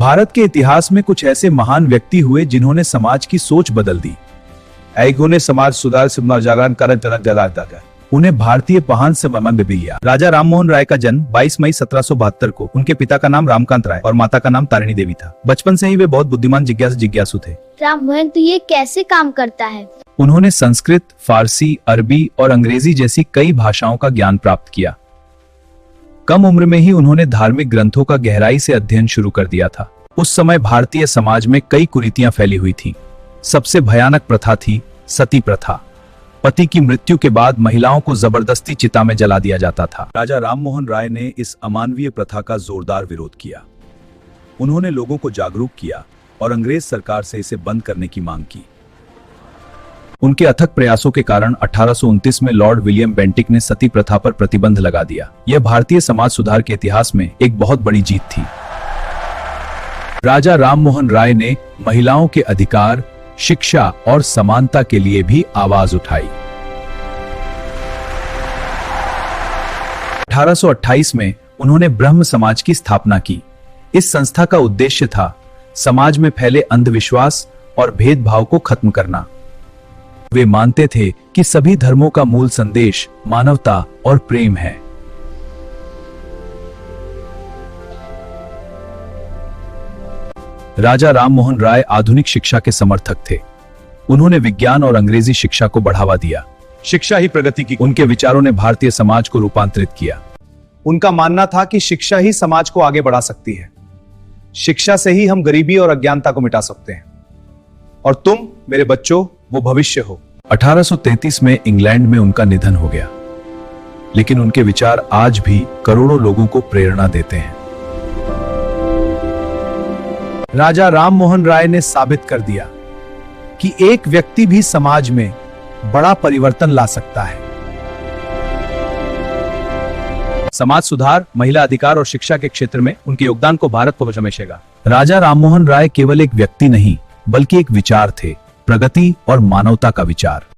भारत के इतिहास में कुछ ऐसे महान व्यक्ति हुए जिन्होंने समाज की सोच बदल दी। ने समाज सुधार जागरण कर उन्हें भारतीय पहान से मंद भी लिया। राजा राममोहन राय का जन्म 22 मई 1772 को। उनके पिता का नाम रामकांत राय और माता का नाम तारिणी देवी था। बचपन से ही वे बहुत बुद्धिमान जिज्ञासु थे। राममोहन, तो ये कैसे काम करता है? उन्होंने संस्कृत, फारसी, अरबी और अंग्रेजी जैसी कई भाषाओं का ज्ञान प्राप्त किया। कम उम्र में ही उन्होंने धार्मिक ग्रंथों का गहराई से अध्ययन शुरू कर दिया था। उस समय भारतीय समाज में कई कुरीतियां फैली हुई थीं। सबसे भयानक प्रथा थी सती प्रथा। पति की मृत्यु के बाद महिलाओं को जबरदस्ती चिता में जला दिया जाता था। राजा राममोहन राय ने इस अमानवीय प्रथा का जोरदार विरोध किया। उन्होंने लोगों को जागरूक किया और अंग्रेज सरकार से इसे बंद करने की मांग की। उनके अथक प्रयासों के कारण 1829 में लॉर्ड विलियम बेंटिक ने सती प्रथा पर प्रतिबंध लगा दिया। यह भारतीय समाज सुधार के इतिहास में एक बहुत बड़ी जीत थी। राजा राममोहन राय ने महिलाओं के अधिकार, शिक्षा और समानता के लिए भी आवाज उठाई। 1828 में उन्होंने ब्रह्म समाज की स्थापना की। इस संस्था का उद्देश्य था समाज में फैले अंधविश्वास और भेदभाव को खत्म करना। वे मानते थे कि सभी धर्मों का मूल संदेश मानवता और प्रेम है। राजा राममोहन राय आधुनिक शिक्षा के समर्थक थे। उन्होंने विज्ञान और अंग्रेजी शिक्षा को बढ़ावा दिया। शिक्षा ही प्रगति की। उनके विचारों ने भारतीय समाज को रूपांतरित किया। उनका मानना था कि शिक्षा ही समाज को आगे बढ़ा सकती है। शिक्षा से ही हम गरीबी और अज्ञानता को मिटा सकते हैं। और तुम मेरे बच्चों वो भविष्य हो। 1833 में इंग्लैंड में उनका निधन हो गया, लेकिन उनके विचार आज भी करोड़ों लोगों को प्रेरणा देते हैं। राजा राममोहन राय ने साबित कर दिया कि एक व्यक्ति भी समाज में बड़ा परिवर्तन ला सकता है। समाज सुधार, महिला अधिकार और शिक्षा के क्षेत्र में उनके योगदान को भारत को हमेशा। राजा राममोहन राय केवल एक व्यक्ति नहीं, बल्कि एक विचार थे, प्रगति और मानवता का विचार।